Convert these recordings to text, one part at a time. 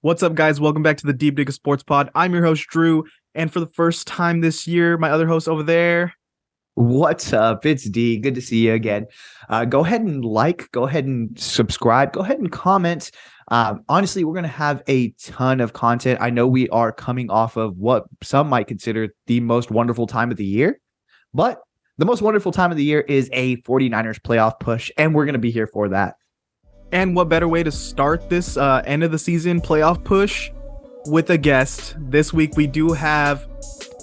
What's up, guys? Welcome back to the Deep Dig Sports Pod. I'm your host, Drew, and for the first time this year, my other host over there. What's up? It's D. Good to see you again. Go ahead and go ahead and subscribe, go ahead and comment. Honestly, we're going to have a ton of content. I know we are coming off of what some might consider the most wonderful time of the year, but the most wonderful time of the year is a 49ers playoff push, and we're going to be here for that. And what better way to start this end of the season playoff push with a guest? This week, we do have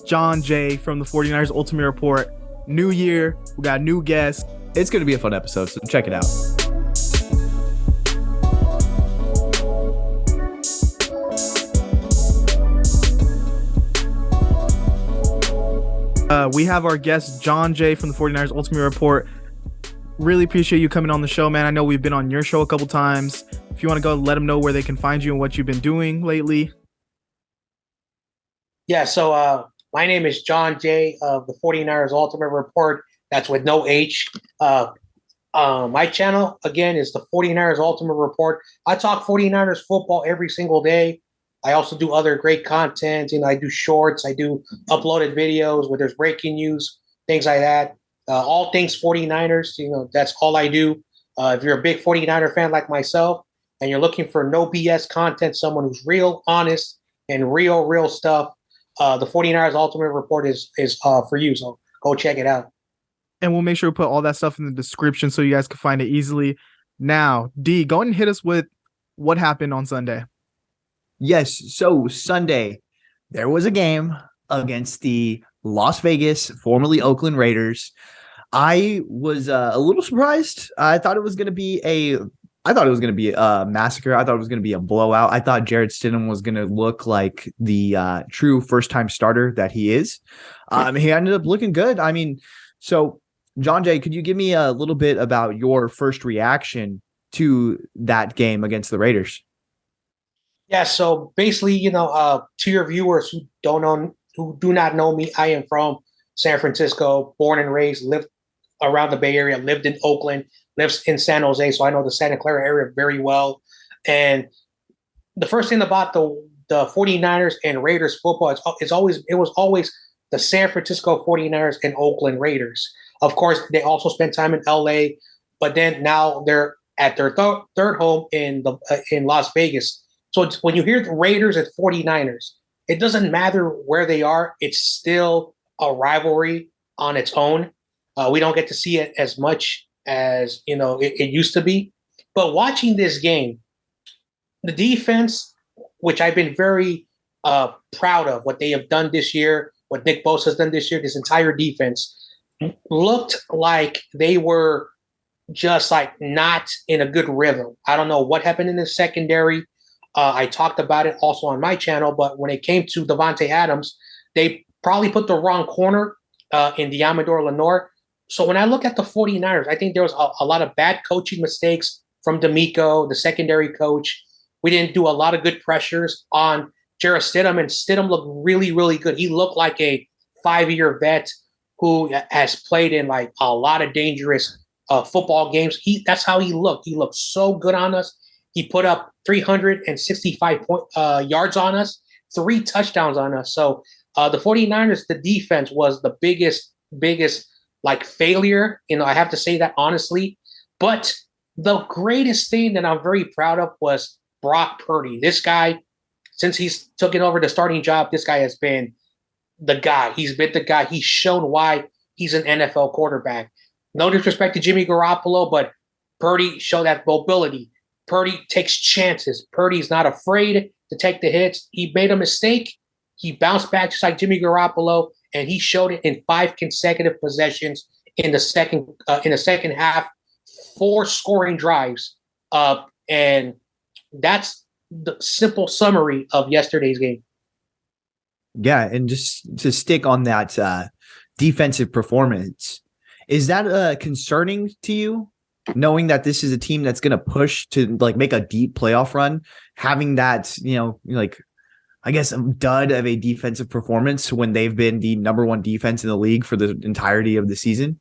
Jon Jay from the 49ers Ultimate Report. New year, we got new guests. It's going to be a fun episode, so check it out. We have our guest, Jon Jay from the 49ers Ultimate Report. Really appreciate you coming on the show, man. I know we've been on your show a couple times. If you want to go, let them know where they can find you and what you've been doing lately. Yeah, so my name is Jon Jay of the 49ers Ultimate Report. That's with no H. My channel, again, is the 49ers Ultimate Report. I talk 49ers football every single day. I also do other great content. I do shorts. I do uploaded videos where there's breaking news, things like that. All things 49ers, that's all I do. If you're a big 49er fan like myself and you're looking for no BS content, someone who's real, honest, and real stuff, the 49ers Ultimate Report is for you. So go check it out. And we'll make sure we put all that stuff in the description so you guys can find it easily. Now, D, go ahead and hit us with what happened on Sunday. Yes, so Sunday, there was a game against the Las Vegas, formerly Oakland Raiders. I was a little surprised. I thought it was going to be a massacre. I thought it was going to be a blowout. I thought Jarrett Stidham was going to look like the true first-time starter that he is. He ended up looking good. So Jon Jay, could you give me a little bit about your first reaction to that game against the Raiders? Yeah, so basically, to your viewers who do not know me, I am from San Francisco, born and raised, lived around the Bay Area, lived in Oakland, lives in San Jose, so I know the Santa Clara area very well. And the first thing about the 49ers and Raiders football, it was always the San Francisco 49ers and Oakland Raiders. Of course, they also spent time in LA, but then now they're at their third home in Las Vegas. So when you hear the Raiders and 49ers, it doesn't matter where they are. It's still a rivalry on its own. We don't get to see it as much as it used to be. But watching this game, the defense, which I've been very proud of, what they have done this year, what Nick Bosa has done this year, this entire defense, looked like they were just like not in a good rhythm. I don't know what happened in the secondary. I talked about it also on my channel, but when it came to Devontae Adams, they probably put the wrong corner in Diamador Lenore. So when I look at the 49ers, I think there was a lot of bad coaching mistakes from D'Amico, the secondary coach. We didn't do a lot of good pressures on Jarrett Stidham, and Stidham looked really good. He looked like a 5-year vet who has played in like a lot of dangerous football games. That's how he looked. He looked so good on us. He put up 365 yards on us, 3 touchdowns on us. So the 49ers, the defense was the biggest like failure. I have to say that honestly. But the greatest thing that I'm very proud of was Brock Purdy. This guy, since he's taken over the starting job, this guy has been the guy. He's been the guy. He's shown why he's an NFL quarterback. No disrespect to Jimmy Garoppolo, but Purdy showed that mobility. Purdy takes chances. Purdy's not afraid to take the hits. He made a mistake. He bounced back just like Jimmy Garoppolo, and he showed it in 5 consecutive possessions in the second half, 4 scoring drives. And that's the simple summary of yesterday's game. Yeah, and just to stick on that defensive performance, is that concerning to you? Knowing that this is a team that's going to push to like make a deep playoff run, having that, I guess, a dud of a defensive performance when they've been the number 1 defense in the league for the entirety of the season?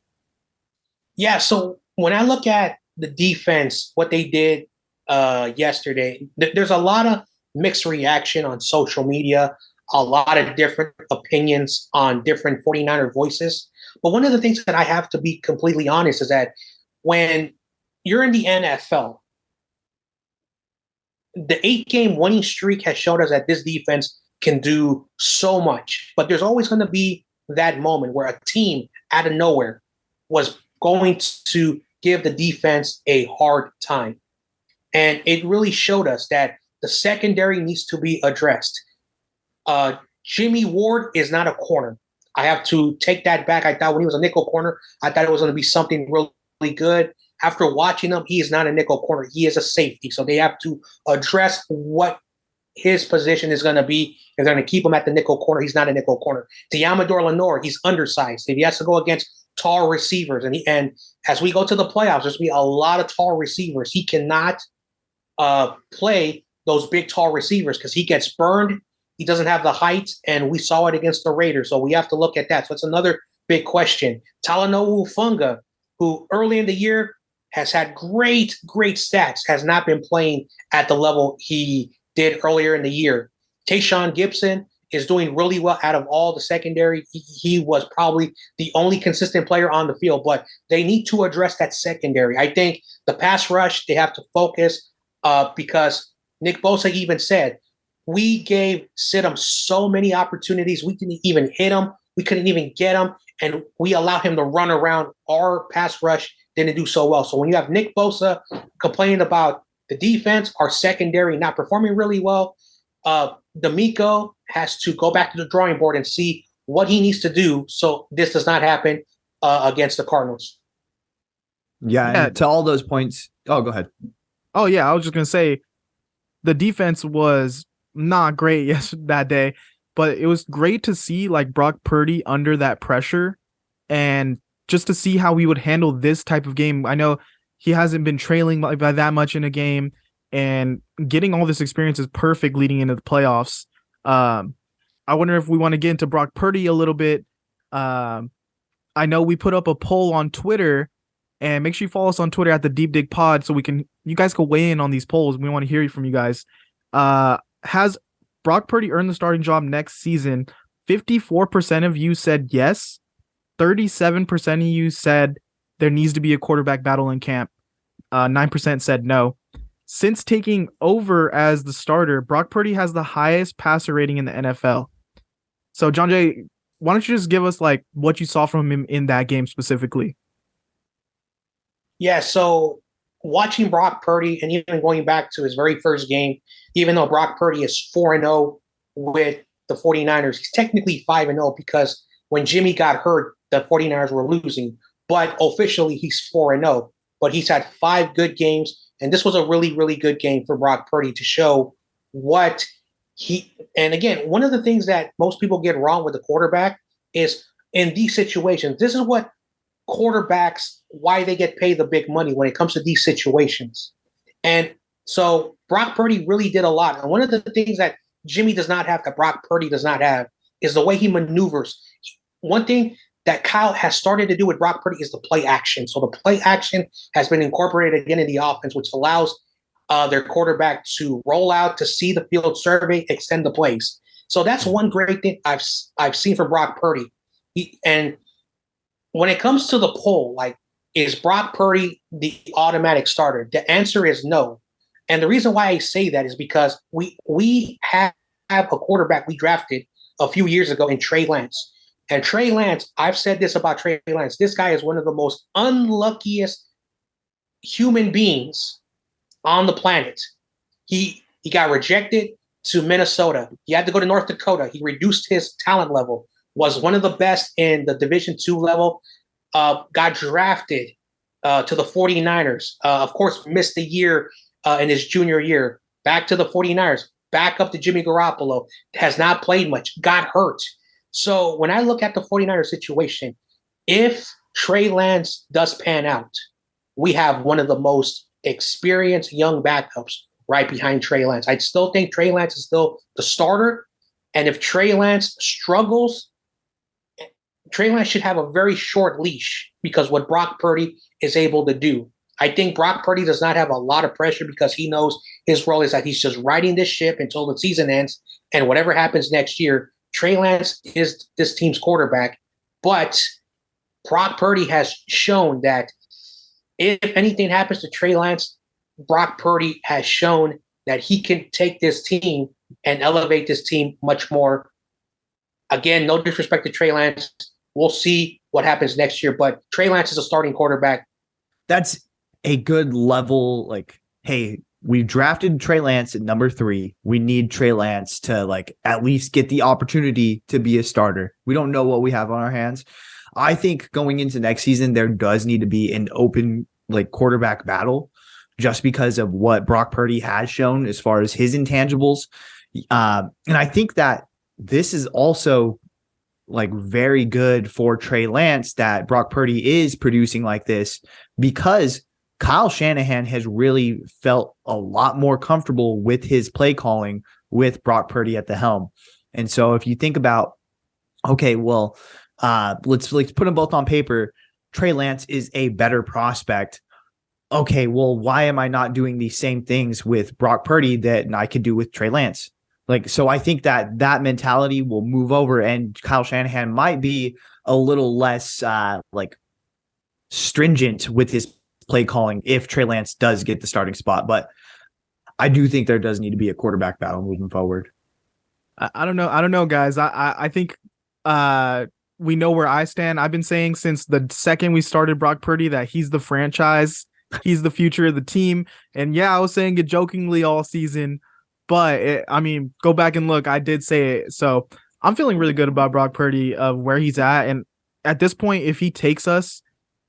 Yeah. So when I look at the defense, what they did yesterday, there's a lot of mixed reaction on social media, a lot of different opinions on different 49er voices. But one of the things that I have to be completely honest is that when you're in the NFL, the 8-game winning streak has showed us that this defense can do so much. But there's always going to be that moment where a team out of nowhere was going to give the defense a hard time. And it really showed us that the secondary needs to be addressed. Jimmy Ward is not a corner. I have to take that back. I thought when he was a nickel corner, I thought it was going to be something really good. After watching him, he is not a nickel corner. He is a safety. So they have to address what his position is going to be. If they're going to keep him at the nickel corner, he's not a nickel corner. Deamador Lenore, he's undersized. If he has to go against tall receivers, and as we go to the playoffs, there's going to be a lot of tall receivers. He cannot play those big, tall receivers because he gets burned. He doesn't have the height, and we saw it against the Raiders. So we have to look at that. So it's another big question. Talanoa Funga, who early in the year has had great stats, has not been playing at the level he did earlier in the year. Tayshaun Gibson is doing really well out of all the secondary. He was probably the only consistent player on the field, but they need to address that secondary. I think the pass rush, they have to focus because Nick Bosa even said, we gave Sidham so many opportunities. We didn't even hit him. We couldn't even get him. And we allowed him to run around. Our pass rush didn't do so well. So when you have Nick Bosa complaining about the defense, our secondary not performing really well, D'Amico has to go back to the drawing board and see what he needs to do so this does not happen against the Cardinals. Yeah, and to all those points. Oh, go ahead. Oh, yeah. I was just going to say the defense was not great that day, but it was great to see like Brock Purdy under that pressure and just to see how he would handle this type of game. I know he hasn't been trailing by that much in a game, and getting all this experience is perfect leading into the playoffs. I wonder if we want to get into Brock Purdy a little bit. I know we put up a poll on Twitter, and make sure you follow us on Twitter at the Deep Dig Pod so you guys can weigh in on these polls. We want to hear from you guys. Has Brock Purdy earned the starting job next season? 54% of you said yes. 37% of you said there needs to be a quarterback battle in camp. 9% said no. Since taking over as the starter, Brock Purdy has the highest passer rating in the NFL. So, Jon Jay, why don't you just give us like what you saw from him in that game specifically? Yeah, so watching Brock Purdy and even going back to his very first game, even though Brock Purdy is 4-0 with the 49ers, he's technically 5-0 because when Jimmy got hurt, the 49ers were losing. But officially, he's 4-0. But he's had 5 good games, and this was a really, really good game for Brock Purdy to show what he – and again, one of the things that most people get wrong with the quarterback is in these situations, this is what quarterbacks, why they get paid the big money when it comes to these situations. And so Brock Purdy really did a lot. And one of the things that Jimmy does not have, that Brock Purdy does not have, is the way he maneuvers. One thing that Kyle has started to do with Brock Purdy is the play action. So the play action has been incorporated again in the offense, which allows their quarterback to roll out, to see the field, survey, extend the plays. So that's one great thing I've seen from Brock Purdy. And when it comes to the poll, like, is Brock Purdy the automatic starter? The answer is no. And the reason why I say that is because we have a quarterback we drafted a few years ago in Trey Lance. And Trey Lance, I've said this about Trey Lance, this guy is one of the most unluckiest human beings on the planet. He got rejected to Minnesota. He had to go to North Dakota. He reduced his talent level, was one of the best in the Division II level, got drafted to the 49ers. Of course, missed the year in his junior year. Back to the 49ers. Back up to Jimmy Garoppolo. Has not played much. Got hurt. So when I look at the 49ers situation, if Trey Lance does pan out, we have one of the most experienced young backups right behind Trey Lance. I still think Trey Lance is still the starter. And if Trey Lance struggles, Trey Lance should have a very short leash because what Brock Purdy is able to do. I think Brock Purdy does not have a lot of pressure because he knows his role is that he's just riding this ship until the season ends, and whatever happens next year, Trey Lance is this team's quarterback. But Brock Purdy has shown that if anything happens to Trey Lance, Brock Purdy has shown that he can take this team and elevate this team much more. Again, no disrespect to Trey Lance. We'll see what happens next year, but Trey Lance is a starting quarterback. That's a good level. Like, hey, we drafted Trey Lance at number 3. We need Trey Lance to like at least get the opportunity to be a starter. We don't know what we have on our hands. I think going into next season, there does need to be an open like quarterback battle just because of what Brock Purdy has shown as far as his intangibles. And I think that this is also like very good for Trey Lance that Brock Purdy is producing like this, because Kyle Shanahan has really felt a lot more comfortable with his play calling with Brock Purdy at the helm. And so if you think about, okay, well, let's put them both on paper. Trey Lance is a better prospect. Okay, well, why am I not doing these same things with Brock Purdy that I could do with Trey Lance? Like, so I think that mentality will move over, and Kyle Shanahan might be a little less like stringent with his play calling if Trey Lance does get the starting spot. But I do think there does need to be a quarterback battle moving forward. I don't know, guys. I think we know where I stand. I've been saying since the second we started Brock Purdy that he's the franchise, he's the future of the team. And yeah, I was saying it jokingly all season, but go back and look. I did say it. So I'm feeling really good about Brock Purdy of where he's at. And at this point, if he takes us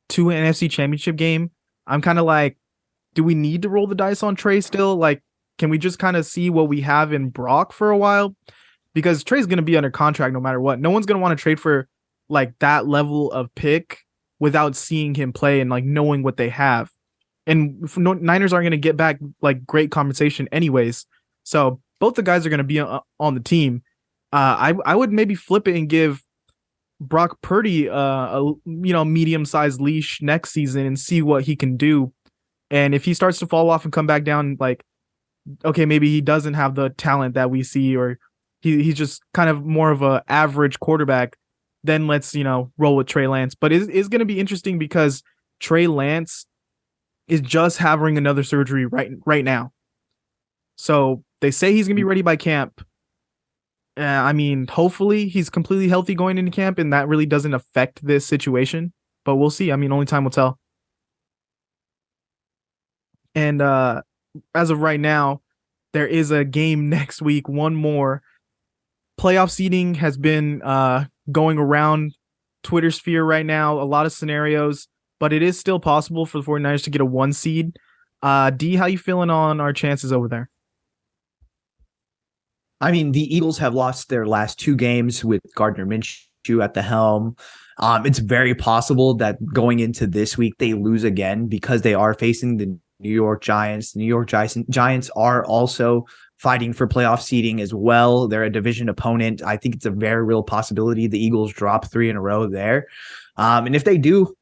to an NFC Championship game, I'm kind of like, do we need to roll the dice on Trey still? Like, can we just kind of see what we have in Brock for a while? Because Trey's going to be under contract no matter what. No one's going to want to trade for like that level of pick without seeing him play and like knowing what they have. And Niners aren't going to get back like great compensation anyways. So both the guys are going to be on the team. I would maybe flip it and give Brock Purdy a medium-sized leash next season and see what he can do. And if he starts to fall off and come back down, like, okay, maybe he doesn't have the talent that we see, or he's just kind of more of a average quarterback, then let's, roll with Trey Lance. But it's going to be interesting because Trey Lance is just having another surgery right now. So they say he's going to be ready by camp. Hopefully he's completely healthy going into camp and that really doesn't affect this situation. But we'll see. Only time will tell. And as of right now, there is a game next week, one more. Playoff seeding has been going around Twitter sphere right now, a lot of scenarios, but it is still possible for the 49ers to get a 1 seed. D, how you feeling on our chances over there? The Eagles have lost their last 2 games with Gardner Minshew at the helm. It's very possible that going into this week, they lose again because they are facing the New York Giants. The New York Giants are also fighting for playoff seeding as well. They're a division opponent. I think it's a very real possibility the Eagles drop 3 in a row there. And if they do,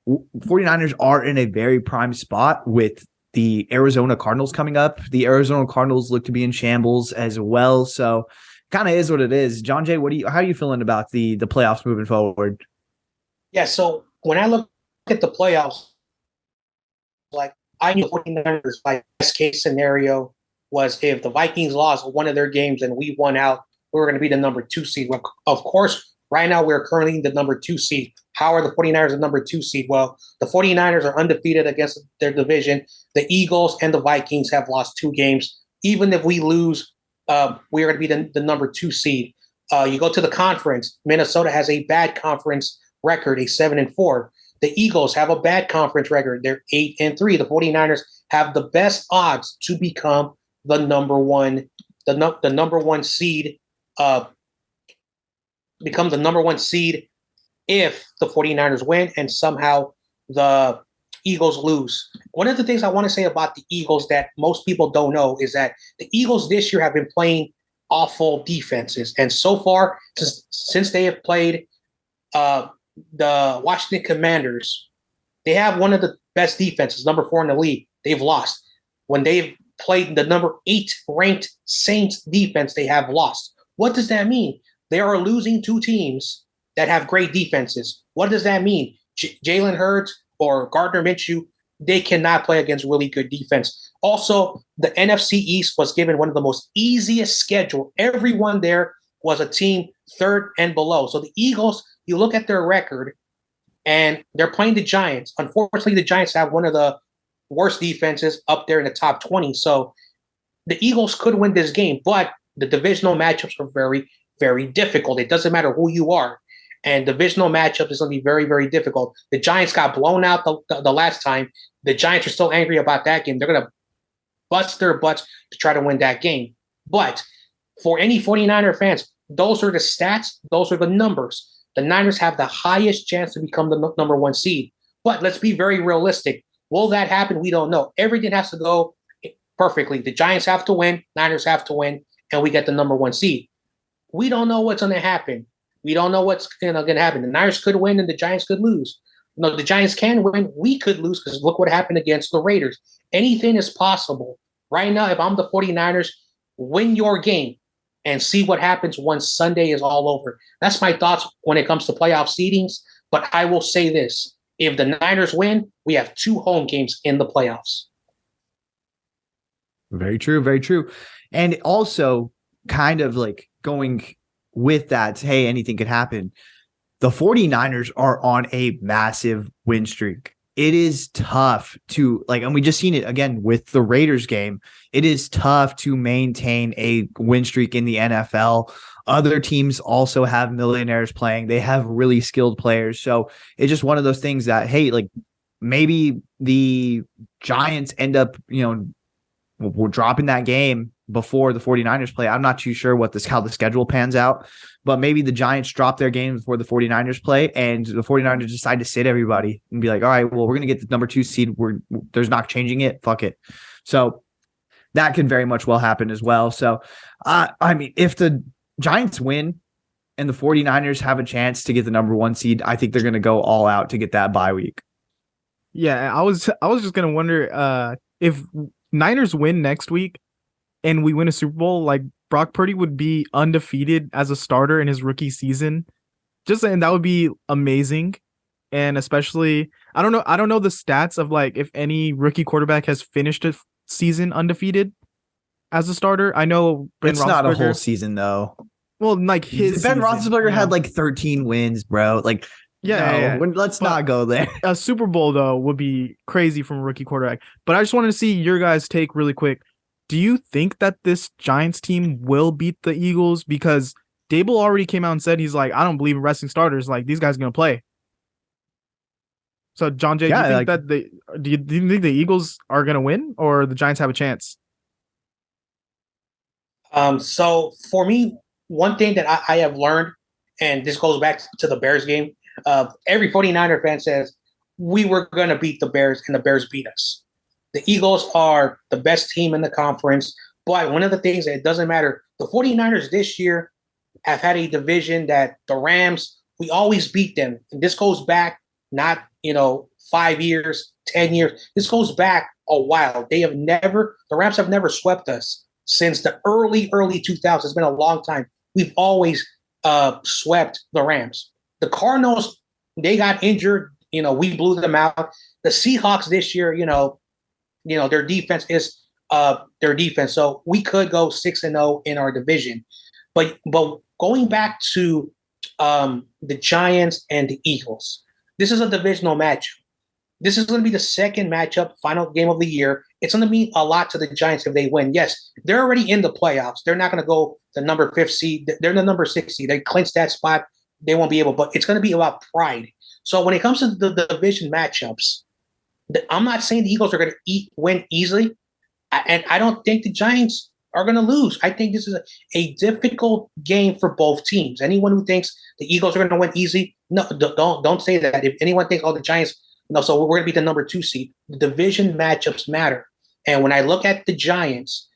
49ers are in a very prime spot with the Arizona Cardinals coming up. The Arizona Cardinals look to be in shambles as well. So kind of is what it is. John Jay, how are you feeling about the playoffs moving forward? Yeah, so when I look at the playoffs, like I knew 49ers, my best case scenario was if the Vikings lost one of their games and we won out, we were going to be the number 2 seed. Well, of course, right now we're currently the number 2 seed. How are the 49ers the number 2 seed? Well, the 49ers are undefeated against their division. The Eagles and the Vikings have lost 2 games. Even if we lose, we are going to be the number 2 seed. You go to the conference. Minnesota has a bad conference record, a 7-4. The Eagles have a bad conference record. They're 8-3. The 49ers have the best odds to become the number 1 seed. Become the number 1 seed if the 49ers win and somehow the Eagles lose. One of the things I want to say about the Eagles that most people don't know is that the Eagles this year have been playing awful defenses. And so far, since they have played the Washington Commanders, They have one of the best defenses, number 4 in the league. They've lost. When they've played the number 8 ranked Saints defense, they have lost. What does that mean? They are losing 2 teams that have great defenses. What does that mean? Jalen Hurts or Gardner Minshew, they cannot play against really good defense. Also, the NFC East was given one of the most easiest schedule. Everyone there was a team 3rd and below. So the Eagles, you look at their record, and they're playing the Giants. Unfortunately, the Giants have one of the worst defenses up there in the top 20. So the Eagles could win this game, but the divisional matchups are very, very difficult. It doesn't matter who you are. And divisional matchup is going to be very, very difficult. The Giants got blown out the last time. The Giants are still angry about that game. They're going to bust their butts to try to win that game. But for any 49er fans, those are the stats. Those are the numbers. The Niners have the highest chance to become the number 1 seed. But let's be very realistic. Will that happen? We don't know. Everything has to go perfectly. The Giants have to win, Niners have to win, and we get the number 1 seed. We don't know what's going to happen. We don't know what's going to happen. The Niners could win and the Giants could lose. No, the Giants can win. We could lose because look what happened against the Raiders. Anything is possible. Right now, if I'm the 49ers, win your game and see what happens once Sunday is all over. That's my thoughts when it comes to playoff seedings. But I will say this. If the Niners win, we have 2 home games in the playoffs. Very true. Very true. And also kind of like going with that, hey, anything could happen. The 49ers are on a massive win streak. It is tough to and we just seen it again with the Raiders game. It is tough to maintain a win streak in the NFL. Other teams also have millionaires playing. They have really skilled players. So it's just one of those things that, hey, maybe the Giants end up, we're dropping that game before the 49ers play. I'm not too sure how the schedule pans out, but maybe the Giants drop their game before the 49ers play and the 49ers decide to sit everybody and be like, all right, well, we're going to get the number 2 seed. There's not changing it. Fuck it. So that could very much well happen as well. So, if the Giants win and the 49ers have a chance to get the number 1 seed, I think they're going to go all out to get that bye week. Yeah, I was just going to wonder if Niners win next week and we win a Super Bowl, Brock Purdy would be undefeated as a starter in his rookie season. Just saying, that would be amazing. And especially, I don't know the stats of if any rookie quarterback has finished a season undefeated as a starter. I know it's not a whole season though. Well, his Ben season, Roethlisberger had 13 wins, bro. Let's not go there. A Super Bowl though would be crazy from a rookie quarterback. But I just wanted to see your guys' take really quick. Do you think that this Giants team will beat the Eagles? Because Dable already came out and said he's I don't believe in resting starters. These guys are gonna play. So John Jay, do you think the Eagles are gonna win or the Giants have a chance? So for me, one thing that I have learned, and this goes back to the Bears game, every 49er fan says we were going to beat the Bears and the Bears beat us. The Eagles are the best team in the conference, but one of the things that it doesn't matter, the 49ers this year have had a division that the Rams, we always beat them. And this goes back not, 5 years, 10 years. This goes back a while. The Rams have never swept us since the early 2000s. It's been a long time. We've always swept the Rams. The Cardinals, they got injured. We blew them out. The Seahawks this year, their defense is their defense. So we could go 6-0 in our division. But going back to the Giants and the Eagles, this is a divisional matchup. This is going to be the second matchup, final game of the year. It's going to mean a lot to the Giants if they win. Yes, they're already in the playoffs. They're not going to go the number 5 seed. They're the number 6 seed. They clinched that spot. They won't be able, but it's going to be about pride. So when it comes to the division matchups, I'm not saying the Eagles are going to win easily, and I don't think the Giants are going to lose. I think this is a difficult game for both teams. Anyone who thinks the Eagles are going to win easy, no, don't say that. If anyone thinks, the Giants, no, so we're going to be the number 2 seed. The division matchups matter. And when I look at the Giants,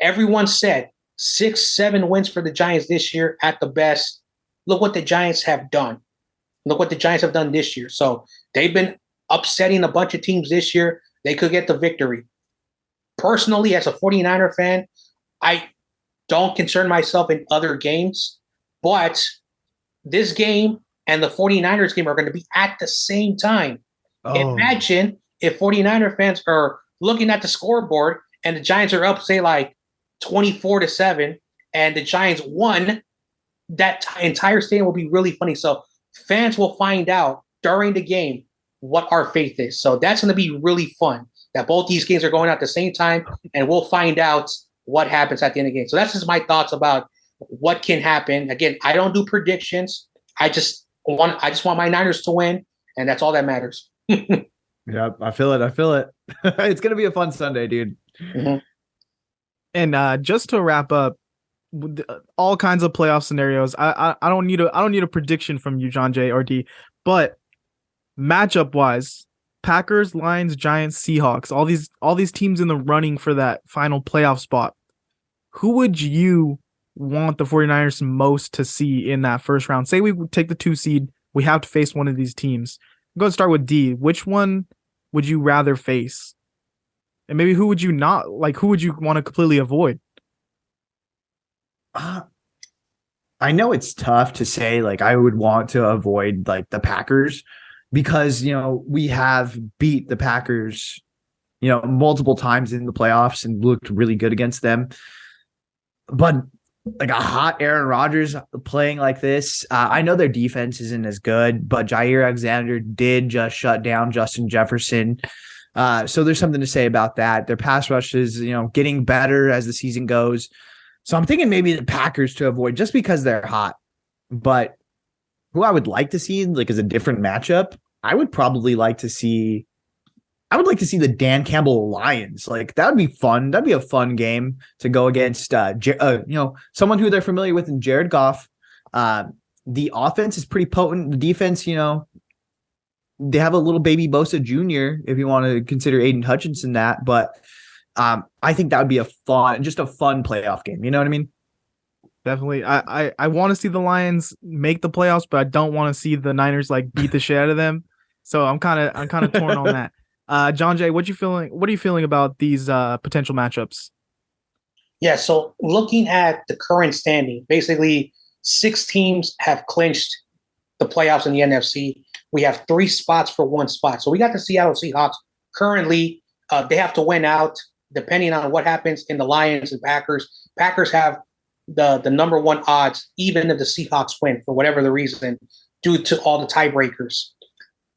everyone said 6-7 wins for the Giants this year at the best. Look what the Giants have done. Look what the Giants have done this year. So they've been upsetting a bunch of teams this year, they could get the victory. Personally, as a 49er fan, I don't concern myself in other games, but this game and the 49ers game are going to be at the same time. Imagine if 49er fans are looking at the scoreboard and the Giants are up, say, like 24-7, and the Giants won. That entire stadium will be really funny. So fans will find out during the game what our faith is. So that's going to be really fun that both these games are going at the same time, and we'll find out what happens at the end of the game. So that's just my thoughts about what can happen. Again, I don't do predictions. I just want my Niners to win, and that's all that matters. Yeah, I feel it. It's going to be a fun Sunday, dude. Mm-hmm. And just to wrap up, all kinds of playoff scenarios. I don't need a prediction from you, Jon Jay or D, but matchup wise, Packers, Lions, Giants, Seahawks, all these teams in the running for that final playoff spot. Who would you want the 49ers most to see in that first round? Say we take the 2 seed, we have to face one of these teams. I'm going to start with D. Which one would you rather face? And maybe who would you not like? Who would you want to completely avoid? I know it's tough to say, like, I would want to avoid like the Packers because, we have beat the Packers, multiple times in the playoffs and looked really good against them. But like a hot Aaron Rodgers playing like this, I know their defense isn't as good, but Jair Alexander did just shut down Justin Jefferson. So there's something to say about that. Their pass rush is, getting better as the season goes. So I'm thinking maybe the Packers to avoid just because they're hot. But who I would like to see like as a different matchup, I would like to see the Dan Campbell Lions. Like that would be fun. That'd be a fun game to go against someone who they're familiar with in Jared Goff. The offense is pretty potent. The defense, they have a little baby Bosa Jr. if you want to consider Aiden Hutchinson that, but I think that would be a fun playoff game. You know what I mean? Definitely. I want to see the Lions make the playoffs, but I don't want to see the Niners like beat the shit out of them. So I'm kind of torn on that. Jon Jay, what are you feeling about these potential matchups? Yeah, so looking at the current standing, basically 6 teams have clinched the playoffs in the NFC. We have 3 spots for 1 spot. So we got the Seattle Seahawks. Currently, they have to win out depending on what happens in the Lions and Packers. Packers have the number 1 odds, even if the Seahawks win for whatever the reason, due to all the tiebreakers.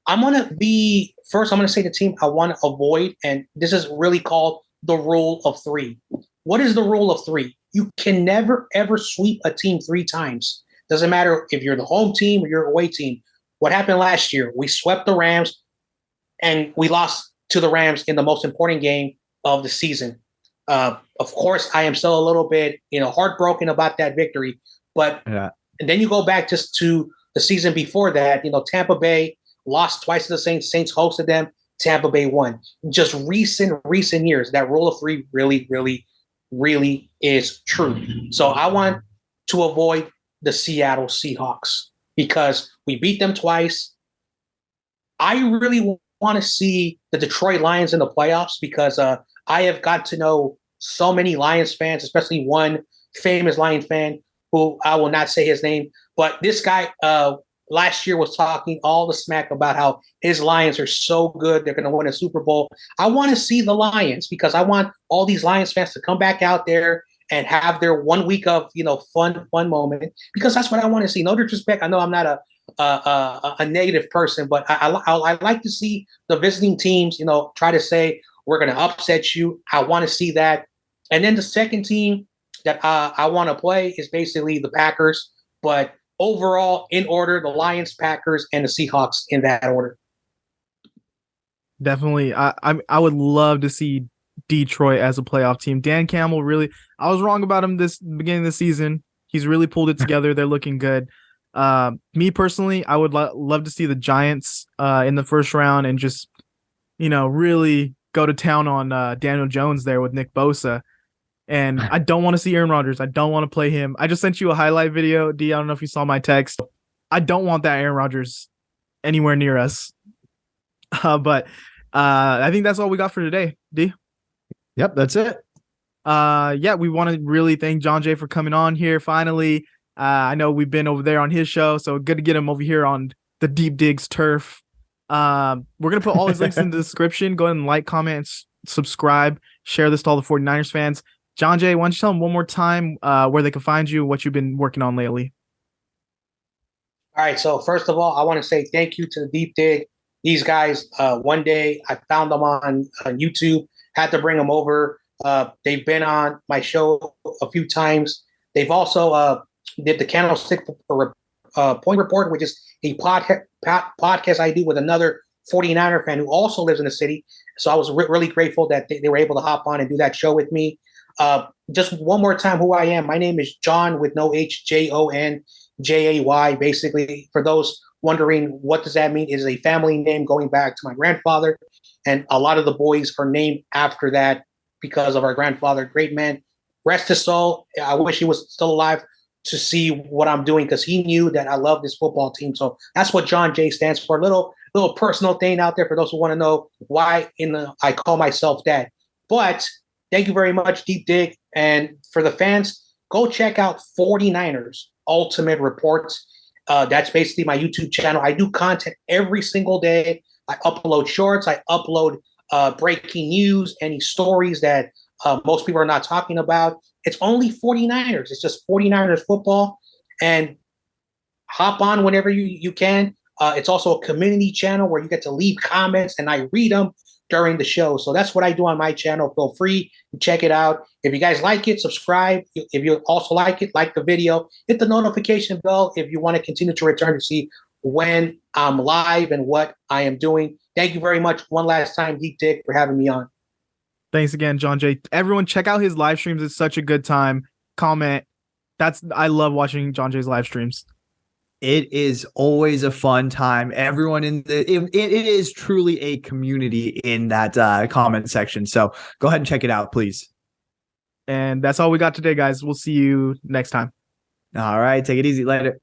I'm going to say the team I want to avoid, and this is really called the rule of 3. What is the rule of 3? You can never, ever sweep a team 3 times. Doesn't matter if you're the home team or your away team. What happened last year? We swept the Rams, and we lost to the Rams in the most important game of the season. Of course, I am still a little bit, heartbroken about that victory. But And then you go back just to the season before that. Tampa Bay lost twice to the Saints. Saints hosted them. Tampa Bay won. Just recent years, that rule of 3 really, really, really is true. So I want to avoid the Seattle Seahawks because we beat them twice. I really want to see the Detroit Lions in the playoffs because I have got to know so many Lions fans, especially one famous Lions fan who I will not say his name, but this guy last year was talking all the smack about how his Lions are so good, they're going to win a Super Bowl. I want to see the Lions because I want all these Lions fans to come back out there and have their 1 week of fun moment because that's what I want to see. No disrespect, I know I'm not a negative person, but I like to see the visiting teams try to say we're going to upset you. I want to see that. And then the second team that I want to play is basically the Packers, but overall in order, the Lions, Packers, and the Seahawks in that order. Definitely. I would love to see Detroit as a playoff team. Dan Campbell, really, I was wrong about him this beginning of the season. He's really pulled it together. They're looking good. Me personally, I would love to see the Giants in the first round and just, really go to town on Daniel Jones there with Nick Bosa. And I don't want to see Aaron Rodgers. I don't want to play him. I just sent you a highlight video, D. I don't know if you saw my text. I don't want that Aaron Rodgers anywhere near us. But I think that's all we got for today. D. Yep, that's it. Yeah, we want to really thank Jon Jay for coming on here finally. I know we've been over there on his show, so good to get him over here on the Deep Digs turf. We're gonna put all his links in the description. Go ahead and like, comment, subscribe, share this to all the 49ers fans. Jon Jay, why don't you tell them one more time where they can find you, what you've been working on lately? All right. So first of all, I want to say thank you to the Deep Dig. These guys, one day I found them on YouTube, had to bring them over. They've been on my show a few times. They've also did the Candlestick Point Report, which is a podcast I do with another 49er fan who also lives in the city. So I was really grateful that they were able to hop on and do that show with me. Just one more time, who I am. My name is John with no H, Jon Jay. Basically, for those wondering what does that mean, it is a family name going back to my grandfather, and a lot of the boys are named after that because of our grandfather. Great man, rest his soul. I wish he was still alive to see what I'm doing, because he knew that I love this football team. So that's what Jon Jay stands for. A little personal thing out there for those who want to know why I call myself that. But thank you very much, Deep Dig. And for the fans, go check out 49ers Ultimate Reports. That's basically my YouTube channel. I do content every single day. I upload shorts. I upload breaking news, any stories that most people are not talking about. It's only 49ers. It's just 49ers football. And hop on whenever you can. It's also a community channel where you get to leave comments and I read them during the show. So that's what I do on my channel. Feel free to check it out. If you guys like it, subscribe. If you also like it, like the video, hit the notification bell if you want to continue to return to see when I'm live and what I am doing. Thank you very much one last time, Deep Dick, for having me on. Thanks again, Jon Jay. Everyone, check out his live streams. It's such a good time. Comment. I love watching Jon Jay's live streams. It is always a fun time. Everyone it is truly a community in that comment section. So go ahead and check it out, please. And that's all we got today, guys. We'll see you next time. All right. Take it easy. Later.